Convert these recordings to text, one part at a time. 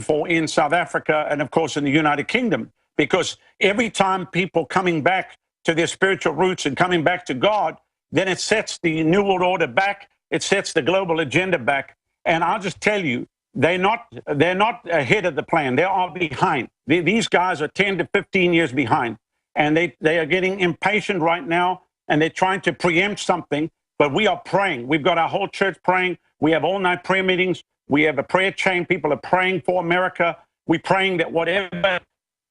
for in South Africa and, of course, in the United Kingdom. Because every time people coming back to their spiritual roots and coming back to God, then it sets the New World Order back. It sets the global agenda back. And I'll just tell you, they're not ahead of the plan. They are behind. These guys are 10 to 15 years behind. And they are getting impatient right now, and they're trying to preempt something. But we are praying. We've got our whole church praying. We have all-night prayer meetings. We have a prayer chain. People are praying for America. We're praying that whatever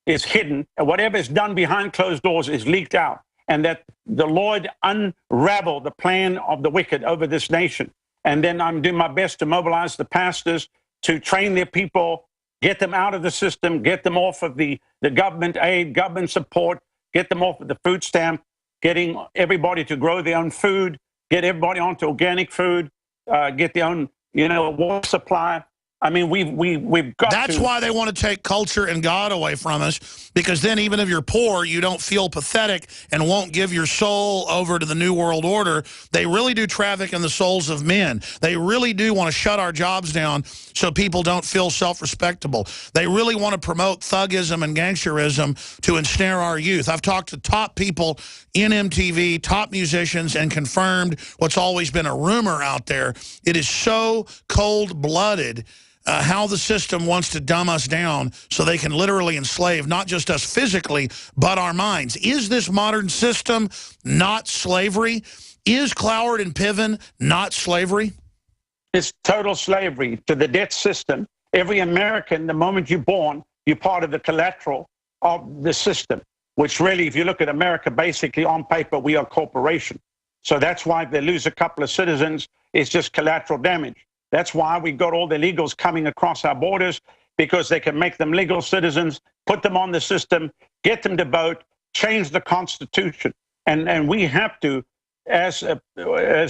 is hidden, whatever is done behind closed doors is leaked out, and that the Lord unravel the plan of the wicked over this nation. And then I'm doing my best to mobilize the pastors to train their people, get them out of the system, get them off of the government aid, government support, get them off of the food stamp, getting everybody to grow their own food, get everybody onto organic food, get their own, water supply. I mean, we've got That's why they want to take culture and God away from us, because then even if you're poor, you don't feel pathetic and won't give your soul over to the New World Order. They really do traffic in the souls of men. They really do want to shut our jobs down so people don't feel self-respectable. They really want to promote thuggism and gangsterism to ensnare our youth. I've talked to top people in MTV, top musicians, and confirmed what's always been a rumor out there. It is so cold-blooded how the system wants to dumb us down so they can literally enslave not just us physically, but our minds. Is this modern system not slavery? Is Cloward and Piven not slavery? It's total slavery to the debt system. Every American, the moment you're born, you're part of the collateral of the system, which really, if you look at America, basically on paper, we are a corporation. So that's why if they lose a couple of citizens, it's just collateral damage. That's why we got all the illegals coming across our borders, because they can make them legal citizens, put them on the system, get them to vote, change the Constitution. And we have to, as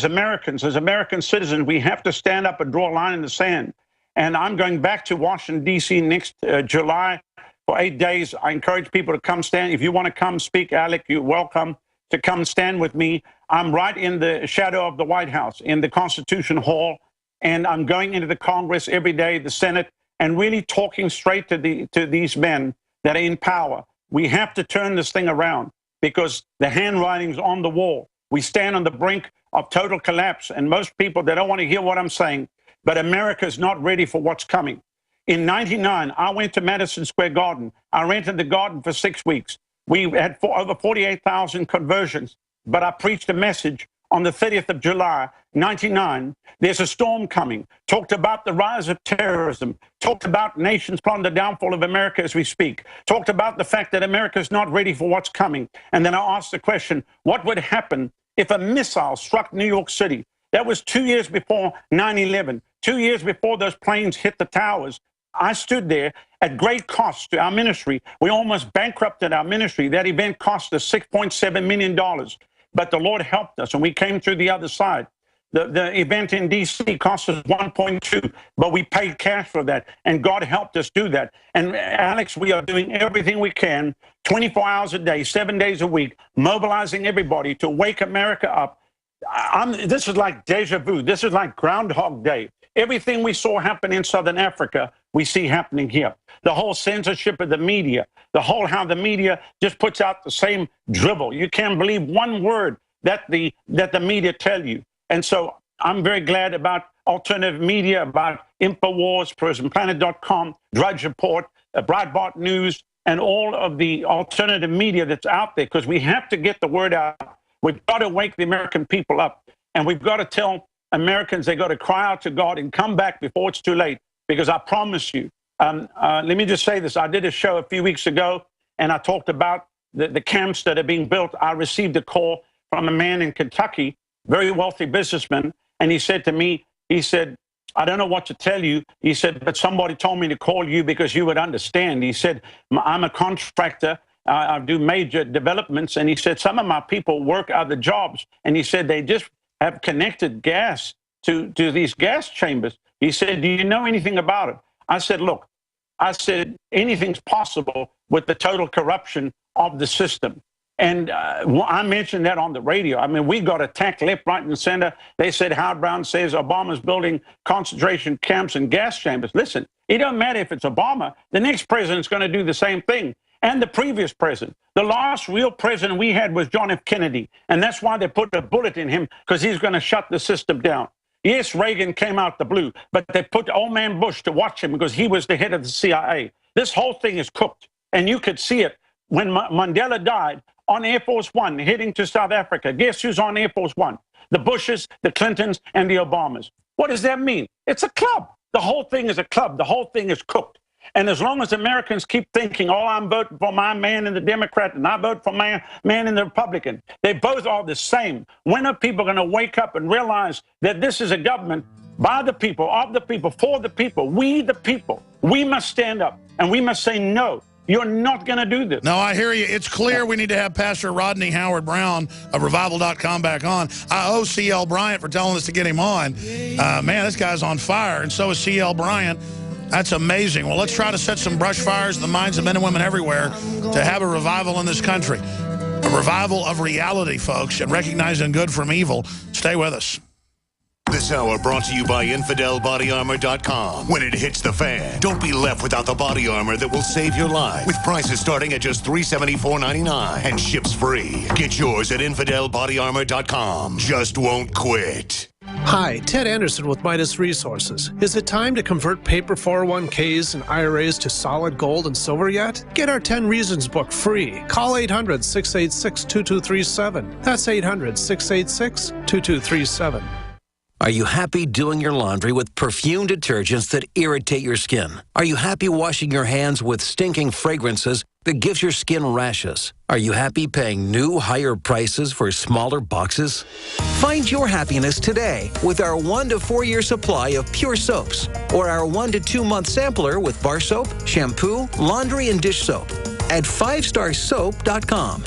Americans, as American citizens, we have to stand up and draw a line in the sand. And I'm going back to Washington, D.C. next July for 8 days. I encourage people to come stand. If you want to come speak, Alec, you're welcome to come stand with me. I'm right in the shadow of the White House, in the Constitution Hall. And I'm going into the Congress every day, the Senate, and really talking straight to these men that are in power. We have to turn this thing around, because the handwriting's on the wall. We stand on the brink of total collapse, and most people, they don't want to hear what I'm saying, but America is not ready for what's coming. In '99, I went to Madison Square Garden. I rented the garden for 6 weeks. We had over 48,000 conversions, but I preached a message on the 30th of July, 99, there's a storm coming. Talked about the rise of terrorism. Talked about nations plotting the downfall of America as we speak. Talked about the fact that America is not ready for what's coming. And then I asked the question, what would happen if a missile struck New York City? That was 2 years before 9/11, 2 years before those planes hit the towers. I stood there at great cost to our ministry. We almost bankrupted our ministry. That event cost us $6.7 million. But the Lord helped us, and we came through the other side. The event in D.C. cost us 1.2, but we paid cash for that, and God helped us do that. And Alex, we are doing everything we can, 24 hours a day, 7 days a week, mobilizing everybody to wake America up. This is like deja vu. This is like Groundhog Day. Everything we saw happen in Southern Africa, we see happening here. The whole censorship of the media, the whole how the media just puts out the same dribble. You can't believe one word that the media tell you. And so I'm very glad about alternative media, about InfoWars, PrisonPlanet.com, Drudge Report, Breitbart News, and all of the alternative media that's out there, because we have to get the word out. We've got to wake the American people up, and we've got to tell Americans they got to cry out to God and come back before it's too late, because I promise you, let me just say this. I did a show a few weeks ago, and I talked about the camps that are being built. I received a call from a man in Kentucky, very wealthy businessman, and he said to me, he said, I don't know what to tell you. He said, but somebody told me to call you because you would understand. He said, I'm a contractor. I do major developments. And he said, some of my people work other jobs. And he said, they just have connected gas to these gas chambers. He said, do you know anything about it? I said, look, I said, anything's possible with the total corruption of the system. And I mentioned that on the radio. I mean, we got attacked left, right, and center. They said Howard Brown says Obama's building concentration camps and gas chambers. Listen, It don't matter if it's Obama. The next president's going to do the same thing. And the previous president. The last real president we had was John F. Kennedy. And that's why they put a bullet in him, because he's going to shut the system down. Yes, Reagan came out the blue, but they put old man Bush to watch him because he was the head of the CIA. This whole thing is cooked. And you could see it when Mandela died on Air Force One heading to South Africa. Guess who's on Air Force One? The Bushes, the Clintons, and the Obamas. What does that mean? It's a club. The whole thing is a club. The whole thing is cooked. And as long as Americans keep thinking, oh, I'm voting for my man in the Democrat and I vote for my man in the Republican, they both are the same. When are people going to wake up and realize that this is a government by the people, of the people, for the people, we the people? We must stand up and we must say, no, you're not going to do this. No, I hear you. It's clear we need to have Pastor Rodney Howard-Browne of Revival.com back on. I owe C.L. Bryant for telling us to get him on. Man, this guy's on fire, and so is C.L. Bryant. That's amazing. Well, let's try to set some brush fires in the minds of men and women everywhere to have a revival in this country. A revival of reality, folks, and recognizing good from evil. Stay with us. This hour brought to you by InfidelBodyArmor.com. When it hits the fan, don't be left without the body armor that will save your life. With prices starting at just $374.99 and ships free. Get yours at InfidelBodyArmor.com. Just won't quit. Hi, Ted Anderson with Midas Resources. Is it time to convert paper 401ks and IRAs to solid gold and silver yet? Get our 10 Reasons book free. Call 800-686-2237. That's 800-686-2237. Are you happy doing your laundry with perfume detergents that irritate your skin? Are you happy washing your hands with stinking fragrances that gives your skin rashes? Are you happy paying new, higher prices for smaller boxes? Find your happiness today with our 1 to 4 year supply of pure soaps or our 1 to 2 month sampler with bar soap, shampoo, laundry, and dish soap at 5starsoap.com.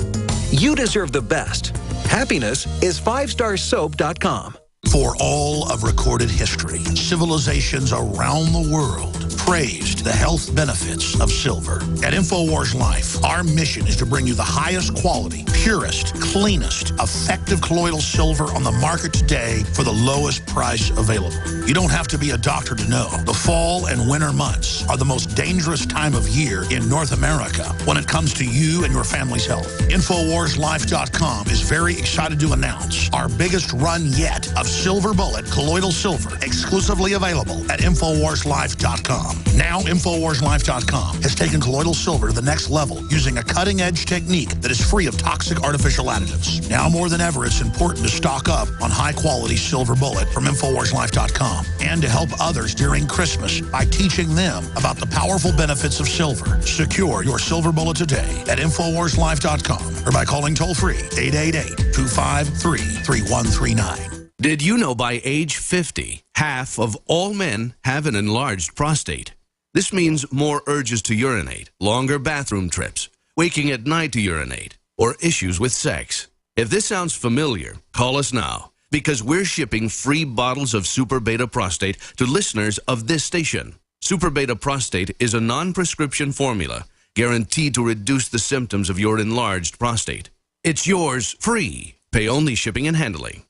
You deserve the best. Happiness is 5starsoap.com. For all of recorded history, civilizations around the world praised the health benefits of silver. At InfoWars Life, our mission is to bring you the highest quality, purest, cleanest, effective colloidal silver on the market today for the lowest price available. You don't have to be a doctor to know. The fall and winter months are the most dangerous time of year in North America when it comes to you and your family's health. InfoWarsLife.com is very excited to announce our biggest run yet of Silver Bullet colloidal silver, exclusively available at InfoWarsLife.com. Now, InfoWarsLife.com has taken colloidal silver to the next level using a cutting-edge technique that is free of toxic artificial additives. Now more than ever, it's important to stock up on high-quality Silver Bullet from InfoWarsLife.com and to help others during Christmas by teaching them about the powerful benefits of silver. Secure your Silver Bullet today at InfoWarsLife.com or by calling toll-free 888-253-3139. Did you know by age 50, half of all men have an enlarged prostate? This means more urges to urinate, longer bathroom trips, waking at night to urinate, or issues with sex. If this sounds familiar, call us now, because we're shipping free bottles of Super Beta Prostate to listeners of this station. Super Beta Prostate is a non-prescription formula guaranteed to reduce the symptoms of your enlarged prostate. It's yours free. Pay only shipping and handling.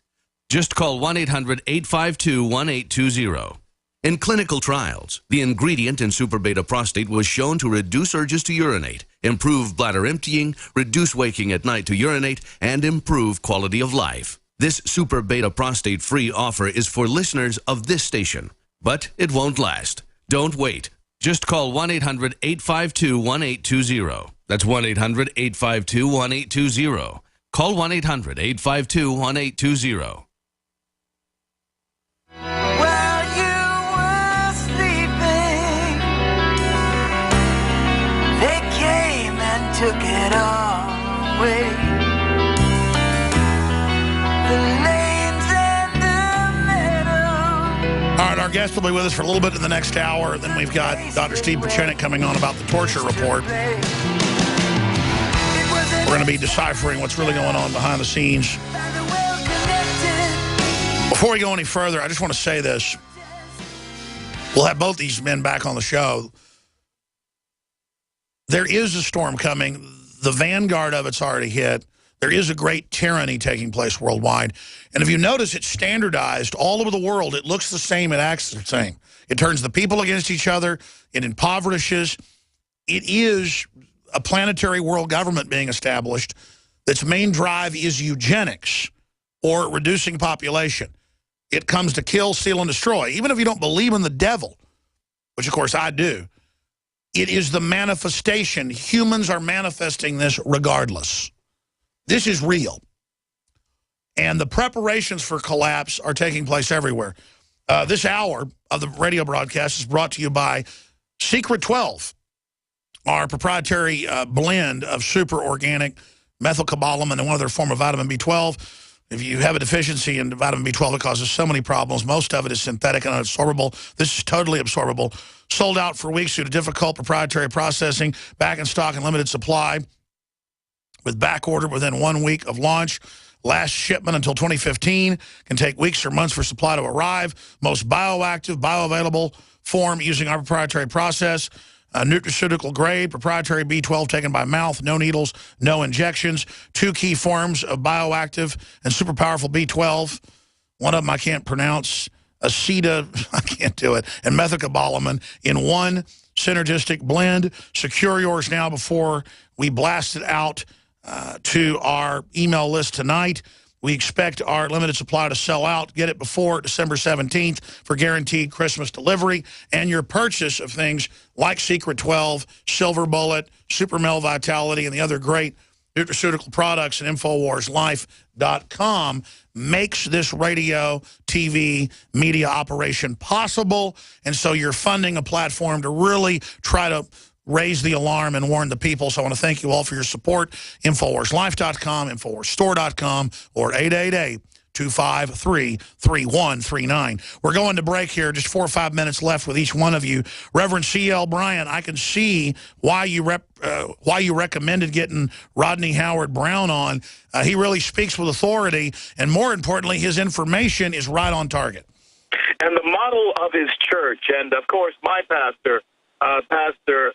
Just call 1-800-852-1820. In clinical trials, the ingredient in Super Beta Prostate was shown to reduce urges to urinate, improve bladder emptying, reduce waking at night to urinate, and improve quality of life. This Super Beta Prostate free offer is for listeners of this station, but it won't last. Don't wait. Just call 1-800-852-1820. That's 1-800-852-1820. Call 1-800-852-1820. Took it all away. The lanes and the meadows. All right, our guest will be with us for a little bit in the next hour. Then we've got Dr. Steve Pieczenik coming on about the torture report. We're going to be deciphering what's really going on behind the scenes. Before we go any further, I just want to say this. We'll have both these men back on the show. There is a storm coming. The vanguard of it's already hit. There is a great tyranny taking place worldwide. And if you notice, it's standardized all over the world. It looks the same. It acts the same. It turns the people against each other. It impoverishes. It is a planetary world government being established that's main drive is eugenics or reducing population. It comes to kill, steal, and destroy. Even if you don't believe in the devil, which of course I do, it is the manifestation. Humans are manifesting this regardless. This is real. And the preparations for collapse are taking place everywhere. This hour of the radio broadcast is brought to you by Secret 12, our proprietary blend of super organic methylcobalamin and one other form of vitamin B12. If you have a deficiency in vitamin B12, it causes so many problems. Most of it is synthetic and unabsorbable. This is totally absorbable. Sold out for weeks due to difficult proprietary processing, back in stock and limited supply, with back order within 1 week of launch. Last shipment until 2015. Can take weeks or months for supply to arrive. Most bioactive, bioavailable form using our proprietary process. Nutraceutical grade, proprietary B12 taken by mouth, no needles, no injections. 2 key forms of bioactive and super powerful B12. One of them I can't pronounce. Aceta, I can't do it. And methylcobalamin in one synergistic blend. Secure yours now before we blast it out to our email list tonight. We expect our limited supply to sell out. Get it before December 17th for guaranteed Christmas delivery. And your purchase of things like Secret 12, Silver Bullet, Super Male Vitality, and the other great nutraceutical products at InfoWarsLife.com makes this radio, TV, media operation possible. And so you're funding a platform to really try to raise the alarm and warn the people. So I want to thank you all for your support. InfoWarsLife.com, InfoWarsStore.com, or 888-253-3139. We're going to break here. Just 4 or 5 minutes left with each one of you. Reverend C.L. Bryant, I can see why you recommended getting Rodney Howard-Browne on. He really speaks with authority, and more importantly, his information is right on target. And the model of his church, and of course my pastor, Pastor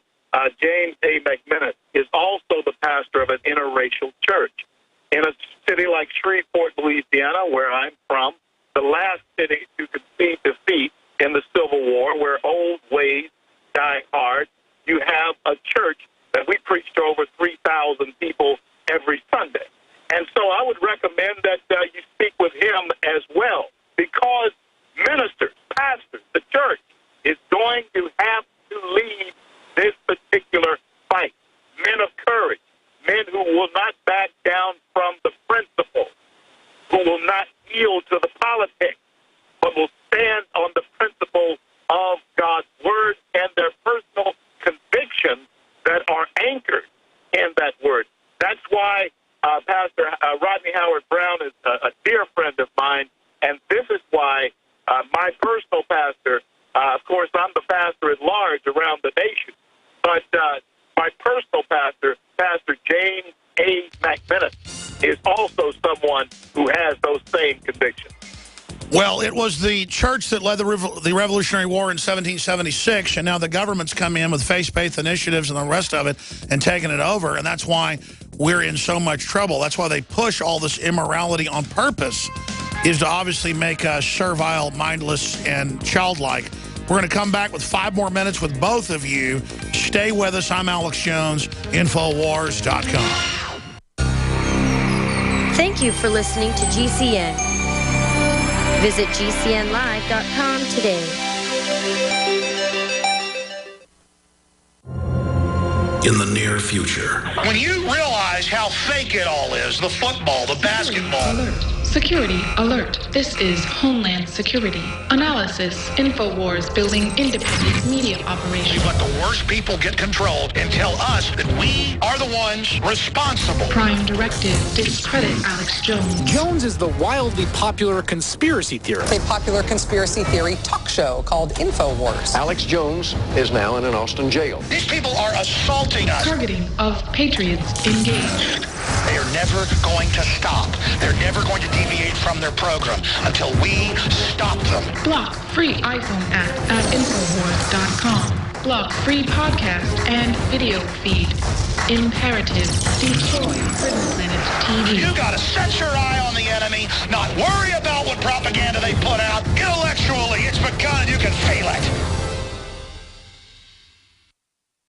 James A. McMinnis, is also the pastor of an interracial church. In a city like Shreveport, Louisiana, where I'm from, the last city to concede defeat in the Civil War, where old ways die hard, you have a church that we preach to over 3,000 people every Sunday. And so I would recommend that you speak with him as well, because ministers, pastors, the church is going to have to lead this particular fight. Men of courage, men who will not back down from the principles, who will not yield to the politics, but will stand on the principles of God's word and their personal convictions that are anchored in that word. That's why Pastor Rodney Howard-Browne is a dear friend of mine, and this is why my personal pastor, of course, I'm the pastor at large around the nation, but my personal pastor, Pastor James A. McMinnis, is also someone who has those same convictions. Well, it was the church that led the Revolutionary War in 1776, and now the government's come in with faith-based initiatives and the rest of it and taken it over, and that's why we're in so much trouble. That's why they push all this immorality on purpose, is to obviously make us servile, mindless, and childlike. We're going to come back with 5 more minutes with both of you. Stay with us. I'm Alex Jones, Infowars.com. Thank you for listening to GCN. Visit GCNlive.com today. In the near future. When you realize how fake it all is, the football, the basketball. Alert. Security alert. This is Homeland Security. Analysis. InfoWars building independent media operations. We let the worst people get control and tell us that we are the ones responsible. Prime Directive. Discredit Alex Jones. Jones is the wildly popular conspiracy theorist. A popular conspiracy theory talk show called InfoWars. Alex Jones is now in an Austin jail. These people are assaulting us. Targeting of patriots engaged. They are never going to stop. They're never going to deviate from their program until we stop them. Block free iPhone app at Infowars.com. block free podcast and video feed. Imperative. Destroy Prison Planet TV. You gotta set your eye on the enemy, not worry about what propaganda they put out. Intellectually, it's begun and you can feel it.